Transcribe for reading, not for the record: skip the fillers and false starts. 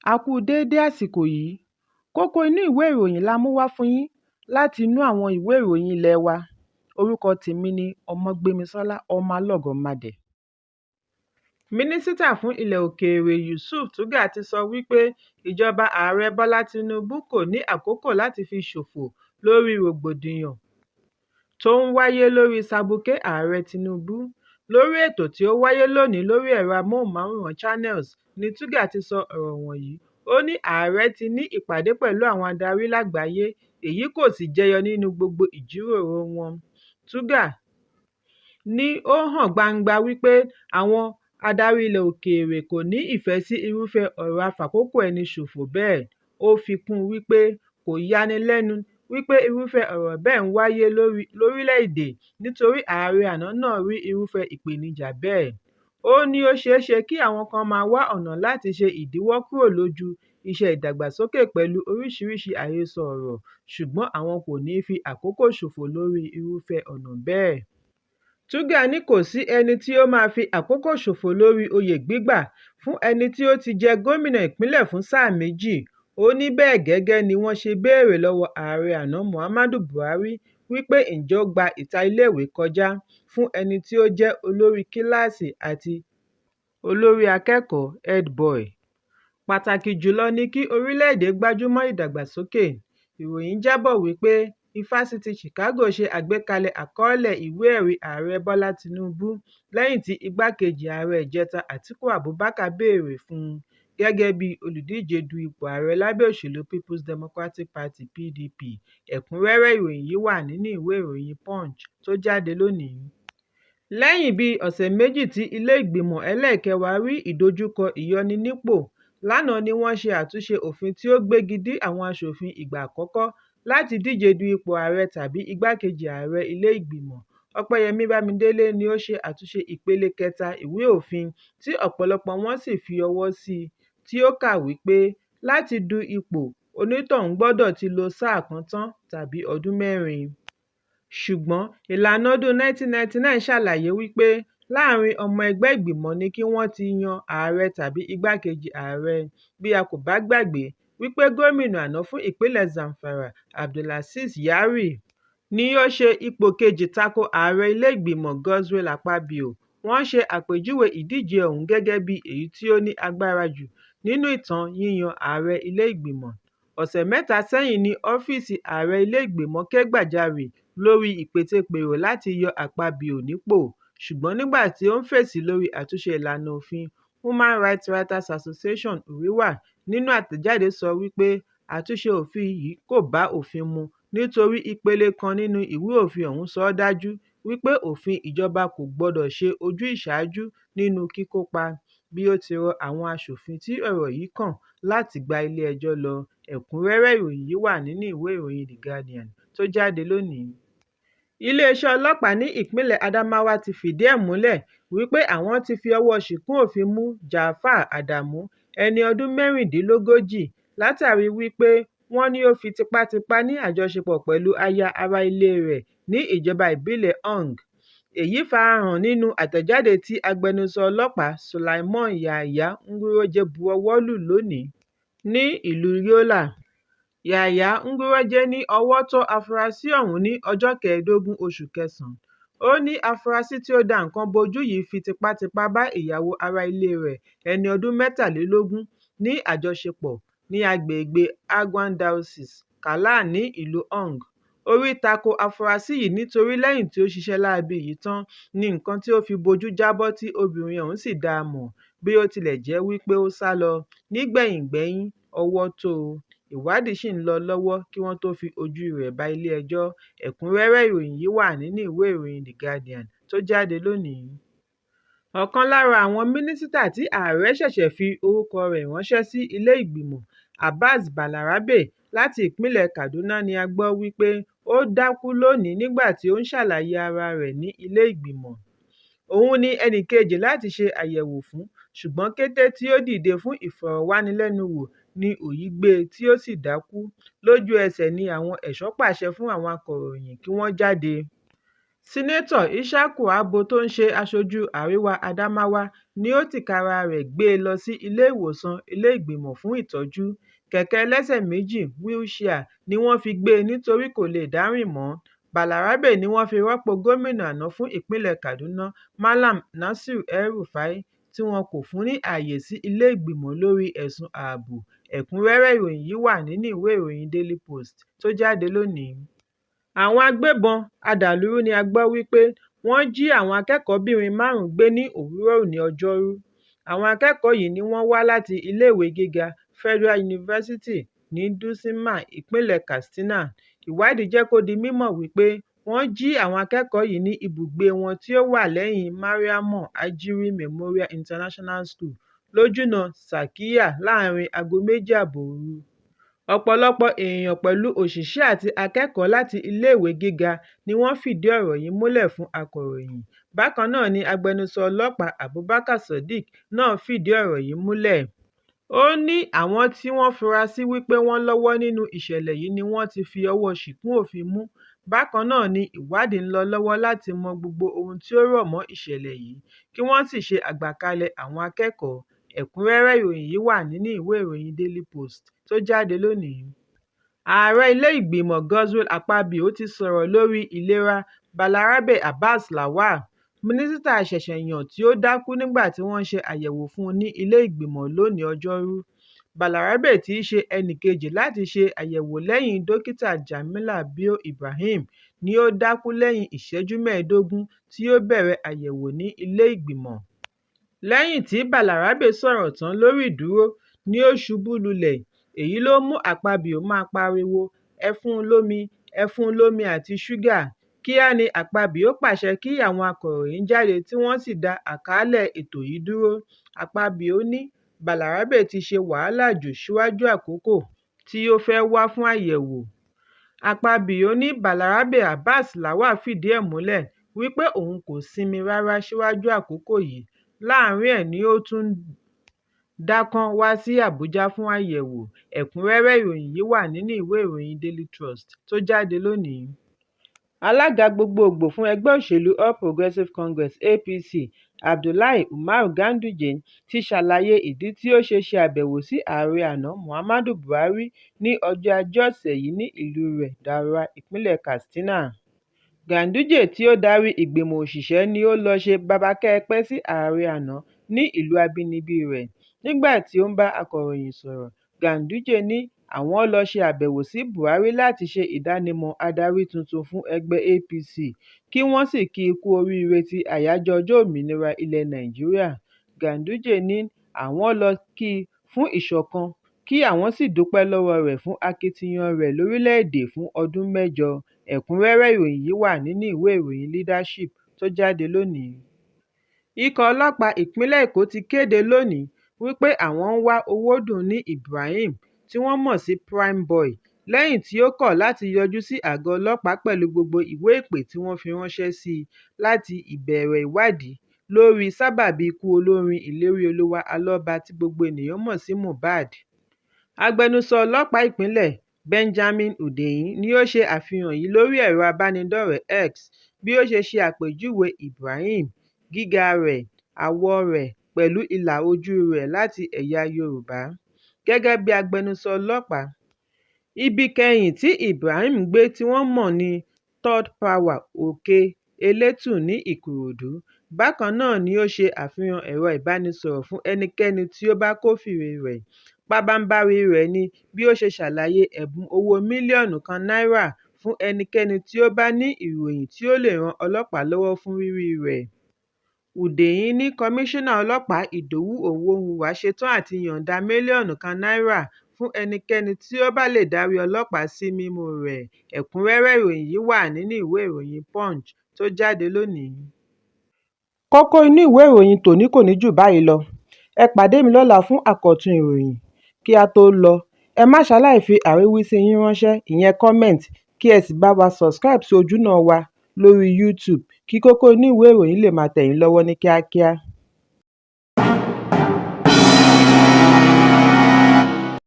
A kú déédé àsìkò yìí. Kókó inú ìwé ìròyìn la mú wá fún yín láti inú àwọn ìwé ìròyìn ilé wa. Orúkọ tèmi ni Ọmọgbémisọ́lá ọmọ Alọ́gọ̀madẹ̀. Mínísítà fún ilẹ̀ òkèèrè Yusuf Tuggar ti sọ wípé ìjọba ààrẹ Bọ́lá Tinubu kò ní àkókò láti fi ṣòfò lórí rògbòdìyàn tó ń wáyé lórí sàbùkè ààrẹ Tinubu. Lórí ètò tí ó wáyé lónìí lórí ẹ̀rọ amóhùnmáwòrán Channels ni Tuggar ti sọ ọ̀rọ̀ wọ̀nyí. Ó ní ààrẹ ti ní ìpàdé pẹ̀lú àwọn adarí lágbàáyé, èyí kò sì jẹyọ nínú gbogbo ìjíròrò wọn. Tuggar ní ó hàn gbangba wípé àwọn adarí ilẹ̀ òkèèrè kò ní ìfẹ́ sí irúfẹ́ ọ̀rọ̀ afàkókò ẹni ṣòfò bẹ́ẹ̀. Ó fi kún un wípé kò yani lẹ́nu wípé irúfẹ́ ọ̀rọ̀ bẹ́ẹ̀ ń wáyé lórílẹ̀-èdè nítorí ààrẹ àná náà rí irúfẹ́ ìpèníjà bẹ́ẹ̀. Ó ní ó ṣeé ṣe kí àwọn kan máa wá ọ̀nà láti ṣe ìdíwọ́ kúrò lójú iṣẹ́ ìdàgbàsókè pẹ̀lú oríṣiríṣi àhesọ ọ̀rọ̀, ṣùgbọ́n àwọn kò ní fi àkókò ṣòfò lórí irúfẹ́ ọ̀nà bẹ́ẹ̀. Tuggar ní kò sí ẹni tí ó máa fi àkókò ṣòfò lórí oyè gbígbà fún ẹni tí ó ti jẹ gómìnà ìpínlẹ̀ fún sáà méjì. Ó ní bẹ́ẹ̀ gẹ́gẹ́ ni wọ́n ṣe béèrè lọ́wọ́ ààrẹ àná Muhammadu Buhari wípé ǹjẹ́ ó gba ìta iléèwé kọjá fún ẹni tí ó jẹ́ olórí kíláàsì àti olórí akẹ́kọ̀ọ́ head boy. Pàtàkì jùlọ ni kí orílẹ̀-èdè gbájúmọ́ ìdàgbàsókè. Ìròyìn jábọ̀ wípé Ifásitì Chicago ṣe àgbékalẹ̀ àkọọ́lẹ̀ ìwé ẹ̀rí ààrẹ Bọ́lá Tinubu lẹ́yìn tí igbákejì ààrẹ ìjẹta Atiku Abubakar béèrè fún un gẹ́gẹ́ bí olùdíje du ipò ààrẹ lábẹ́ òṣèlú People's Democratic Party (PDP). Ẹ̀kúnrẹ́rẹ́ ìròyìn yìí wà nínú ìwé ìròyìn Punch tó jáde lónìí. Lẹ́yìn bíi ọ̀sẹ̀ méjì tí ilé ìgbìmọ̀ ẹlẹ́ẹ̀kẹwàá rí ìdojúkọ ìyọninípò, lánàá ni wọ́n ṣe àtúnṣe òfin tí ó gbégi dí àwọn aṣòfin ìgbà àkọ́kọ́ láti díje du ipò ààrẹ tàbí igbákejì ààrẹ ilé ìgbìmọ̀. Ọpẹ́yẹmí Bámidélé ni ó ṣe àtúnṣe ìpele kẹta ìwé òfin tí ọ̀pọ̀lọpọ̀ wọn sì fi ọwọ́ sí i, tí ó kà wípé láti du ipò onítọ̀hún gbọ́dọ̀ ti lo sáà kan tán tàbí ọdún 4. Ṣùgbọ́n ìlànà ọdún 1999 ṣàlàyé wípé láàrin ọmọ ẹgbẹ́ ìgbìmọ̀ ni kí wọ́n ti yan ààrẹ tàbí igbákejì ààrẹ. Bí a kò bá gbàgbé wípé gómìnà àná fún ìpínlẹ̀ Zamfara Abdulaziz Yari ni ó ṣe ipò kejì tako ààrẹ ilé ìgbìmọ̀ Godswill Akpabio. Wọ́n ṣe àpèjúwe ìdíje ọ̀hún gẹ́gẹ́ bí èyí tí ó ní agbára jù nínú ìtàn yíyan ààrẹ ilé ìgbìmọ̀. Ọ̀sẹ̀ mẹ́ta sẹ́yìn ni ọ́fíìsì ààrẹ ilé ìgbìmọ̀ ké gbàjarè lórí ìpètepèrò láti yọ Akpabio nípò. Ṣùgbọ́n nígbà tí ó ń fèsì lórí àtúnṣe ìlànà òfin, Human Rights Writers Association (HRW) nínú àtẹ̀jáde sọ wípé àtúnṣe òfin yìí kò bá òfin mu nítorí ìpele kan nínú ìwé òfin ọ̀hún sọ dájú wípé òfin ìjọba kò gbọdọ̀ ṣe ojúìṣàájú nínú kíkópa, bí ó ti rọ àwọn aṣòfin tí ọ̀rọ̀ yìí kàn láti gba ilé ẹjọ́ lọ. Ẹ̀kúnrẹ́rẹ́ ìròyìn yìí wà nínú ìwé ìròyìn The Guardian tó jáde lónìí. Iléeṣẹ́ ọlọ́pàá ní ìpínlẹ̀ Adamawa ti fìdí ẹ̀ múlẹ̀ wípé àwọn ti fi ọwọ́ ṣìkún òfin mú Jafar Adamu, ẹni ọdún 36, látàrí wípé wọ́n ní ó fi tipátipá ní àjọṣepọ̀ pẹ̀lú aya ará ilé rẹ̀ ní ìjọba ìbílẹ̀ Ong. Èyí farahàn nínú àtẹ̀jáde tí agbẹnusọ ọlọ́pàá Sulaimon Yahaya Nguroje buọwọ́ lù lónìí ní ìlú Yola. Yahaya Nguroje ní ọwọ́ tó afurasí ọ̀hún ní ọjọ́ 15 oṣù kẹsàn-án. Ó ní afurasí tí ó da nǹkan bojú yìí fi tipátipá bá ìyàwó ará ilé rẹ̀ ẹni ọdún 23 ní àjọṣepọ̀ ní agbègbè Agwan Diocese, Kala ní ìlú Ong. Orí tako afurasí yìí nítorí lẹ́yìn tí ó ṣiṣẹ́ láabi yìí tán ni nǹkan tí ó fi bojú jábọ́ tí obìnrin ọ̀hún sì dá a mọ̀, bí ó tilẹ̀ jẹ́ wípé ó sá lọ. Nígbẹ̀yìngbẹ́yín ọwọ́ tó o. Ìwádìí ṣì ń lọ lọ́wọ́ kí wọ́n tó fi ojú rẹ̀ bá ilé ẹjọ́. Ẹ̀kúnrẹ́rẹ́ ìròyìn yìí wà nínú ìwé ìròyìn The Guardian tó jáde lónìí. Ọ̀kan lára àwọn mínísítà tí ààrẹ ṣẹ̀ṣẹ̀ fi orúkọ rẹ̀ ránṣẹ́ sí ilé ìgbìmọ̀, Abbas Balarabe láti ìpínlẹ̀ Kaduna, ni a gbọ́ wípé ó dákú lónìí nígbà tí ó ń ṣàlàyé ara rẹ̀ ní ilé ìgbìmọ̀. Òun ni ẹnì kejì láti ṣe àyẹ̀wò fún, ṣùgbọ́n kété tí ó dìde fún ìfọ̀rọ̀wánilẹ́nuwò ni òyì gbé e tí ó sì dákú. Lójú ẹsẹ̀ ni àwọn ẹ̀ṣọ́ pàṣẹ fún àwọn akọ̀ròyìn kí wọ́n jáde Sínátọ̀ Ishaku Abo tó ń ṣe aṣojú Àríwá Adamawa ni ó tìkára rẹ̀ gbé e lọ sí ilé-ìwòsàn ilé-ìgbìmọ̀ fún ìtọ́jú. Kẹ̀kẹ́ ẹlẹ́sẹ̀ méjì wheelchair ni wọ́n fi gbé e nítorí kò lè dá rìn mọ́. Balarabe ni wọ́n fi rọ́pò gómìnà àná fún ìpínlẹ̀ Kaduna Malam Nasir El-Rufai tí wọn kò fún ní ààyè sí ilé-ìgbìmọ̀ lórí ẹ̀sùn ààbò. Ẹ̀kúnrẹ́rẹ́ ìròyìn yìí wà nínú ìwé ìròyìn Daily Post tó jáde lónìí. Àwọn agbébọn adàlúrú ni a gbọ́ wípé wọ́n jí àwọn akẹ́kọ̀ọ́bìnrin 5 gbé ní òwúrọ̀ òní Ọjọ́rú. Àwọn akẹ́kọ̀ọ́ yìí ni wọ́n wá láti iléèwé gíga Federal University ní Dutsinma, ìpínlẹ̀ Katsina. Ìwádìí jẹ́ kó di mímọ̀ wípé wọ́n jí àwọn akẹ́kọ̀ọ́ yìí ní ibùgbé wọn tí ó wà lẹ́yìn Mariam Ajuri Memorial International School lójúnà Sakiya láàrin aago 2:30 òru. Ọ̀pọ̀lọpọ̀ èèyàn pẹ̀lú òṣìṣẹ́ àti akẹ́kọ̀ọ́ láti iléèwé gíga ni wọ́n fìdí ọ̀rọ̀ yìí múlẹ̀ fún akọ̀ròyìn. Bákan náà ni agbẹnusọ ọlọ́pàá Abubakar Sadiq náà fìdí ọ̀rọ̀ yìí múlẹ̀. Ó ní àwọn tí wọ́n fura sí wípé wọ́n lọ́wọ́ nínú ìṣẹ̀lẹ̀ yìí ni wọ́n ti fi ọwọ́ ṣìkún òfin mú. Bákan náà ni ìwádìí ń lọ lọ́wọ́ láti mọ gbogbo ohun tí ó rọ̀ mọ́ ìṣẹ̀lẹ̀ yìí kí wọ́n sì ṣe àgbàkalẹ̀ àwọn akẹ́kọ̀ọ́. Ẹ̀kúnrẹ́rẹ́ ìròyìn yìí wà nínú ìwé ìròyìn Daily Post tó jáde lónìí. Ààrẹ ilé-ìgbìmọ̀ Godswill Akpabio ti sọ̀rọ̀ lórí ìlera Balarabe Abbas Lawal, mínísítà àṣẹ̀ṣẹ̀yàn tí ó dákú nígbà tí wọ́n ṣe àyẹ̀wò fún un ní ilé-ìgbìmọ̀ lónìí Ọjọ́rú. Balarabe tí í ṣe ẹnì kejì láti ṣe àyẹ̀wò lẹ́yìn dókítà Jamila Bio Ibrahim ni ó dákú lẹ́yìn ìṣẹ́jú 15 tí ó bẹ̀rẹ̀ àyẹ̀wò ní ilé-ìgbìmọ̀. Lẹ́yìn tí Balarabe sọ̀rọ̀ tán lórí ìdúró ni ó ṣubú lulẹ̀. Èyí ló mú Akpabio máa pariwo "ẹ fún un lómi, ẹ fún un lómi àti ṣúgà". Kíá ni Akpabio pàṣẹ kí àwọn akọ̀ròyìn jáde tí wọ́n sì dá àkàálẹ̀ ètò yìí dúró. Akpabio ní Balarabe ti ṣe wàhálà jù síwájú àkókò tí ó fẹ́ wá fún àyẹ̀wò. Akpabio ní Balarabe Abbas Lawal fìdí ẹ̀ múlẹ̀ wípé òun kò sinmi rárá síwájú àkókò yìí. Láàárín ẹ̀ ni ó tún dákán wá sí Àbújá fún àyẹ̀wò. Ẹ̀kúnrẹ́rẹ́ ìròyìn yìí wà nínú ìwé ìròyìn Daily Trust tó jáde lónìí. Alága gbogboògbò fún ẹgbẹ́ òṣèlú All Progressives Congress (APC) Abdullahi Umaru Ganduje ti ṣàlàyé ìdí tí ó ṣe àbẹ̀wò sí ààrẹ àná Muhammadu Buhari ní ọjọ́ Ajé ọ̀sẹ̀ yìí ní ìlú rẹ̀ Daura, ìpínlẹ̀ Katsina. Ganduje tí ó darí ìgbìmọ̀ òṣìṣẹ́ ni ó lọ ṣe bàbákẹ́pẹ́ sí ààrẹ àná ní ìlú abínibí rẹ̀. Nígbà tí ó ń bá akọ̀ròyìn sọ̀rọ̀, Ganduje ní àwọn lọ ṣe àbẹ̀wò sí Buhari láti ṣe ìdánimọ̀ adarí tuntun fún ẹgbẹ́ APC kí wọ́n sì kí i kú oríire ti àyájọ́ ọjọ́ òmìnira ilẹ̀ Nàìjíríà. Ganduje ní àwọn lọ kí i fún ìṣọ̀kan kí àwọn sì dúpẹ́ lọ́wọ́ rẹ̀ fún akitiyan rẹ̀ lórílẹ̀-èdè fún ọdún 8. Ẹ̀kúnrẹ́rẹ́ ìròyìn yìí wà nínú ìwé ìròyìn Leadership tó jáde lónìí. Ikọ̀ ọlọ́pàá ìpínlẹ̀ Èkó ti kéde lónìí wípé àwọn ń wá Owódùnní Ibrahim tí wọ́n mọ̀ sí Prime Boy lẹ́yìn tí ó kọ̀ láti yọjú sí àgọ́ ọlọ́pàá pẹ̀lú gbogbo ìwé ìpè tí wọ́n fi ránṣẹ́ sí i láti ìbẹ̀rẹ̀ ìwádìí lórí sábàbí ikú olórin Ìléríolúwa Alọ́ba tí gbogbo ènìyàn mọ̀ sí Mohbad. Agbẹnusọ ọlọ́pàá ìpínlẹ̀ Benjamin Hundeyin ni ó ṣe àfihàn yìí lórí ẹ̀rọ abánidọ́rẹ̀ẹ́ X bí ó ṣe àpèjúwe Ibrahim, gíga rẹ̀, àwọ̀ rẹ̀ pẹ̀lú ìlà ojú rẹ̀ láti ẹ̀yà Yorùbá. Gẹ́gẹ́ bí agbẹnusọ ọlọ́pàá, ibi kẹ́yìn tí Ibrahim gbé tí wọ́n mọ̀ ní Third Power Òkè Elétù ní Ìkòròdú. Bákan náà ni ó ṣe àfihàn ẹ̀rọ ìbánisọ̀rọ̀ fún ẹnikẹ́ni tí ó bá kófìrí rẹ̀. Pabambarì rẹ̀ ni bí ó ṣe ṣàlàyé ẹ̀bùn owó mílíọ̀nù kan náírà fún ẹnikẹ́ni tí ó bá ní ìròyìn tí ó lè ran ọlọ́pàá lọ́wọ́ fún rírí rẹ̀. Hundeyin ní kọmíṣánná ọlọ́pàá Ìdòwú Òwòhùnwá ṣetán àti yọ̀ǹda mílíọ̀nù kan náírà fún ẹnikẹ́ni tí ó bá lè darí ọlọ́pàá sí mímú rẹ̀. Ẹ̀kúnrẹ́rẹ́ ìròyìn yìí wà nínú ìwé ìròyìn Punch tó jáde lónìí. Kókó inú ìwé ìròyìn tòní kò ní jù báyìí lọ. Ẹ pàdé mi lọ́la fún àkọ́tun ìròyìn. Kí a tó lọ, ẹ má ṣaláì fi àríwísí yín ránṣẹ́, ìyẹn comment, kí ẹ sì bá wa subscribe sí ojúnà wa lórí YouTube kí Kókó Inú Ìwé Ìròyìn lè máa tẹ̀ yín lọ́wọ́ ní kíákíá.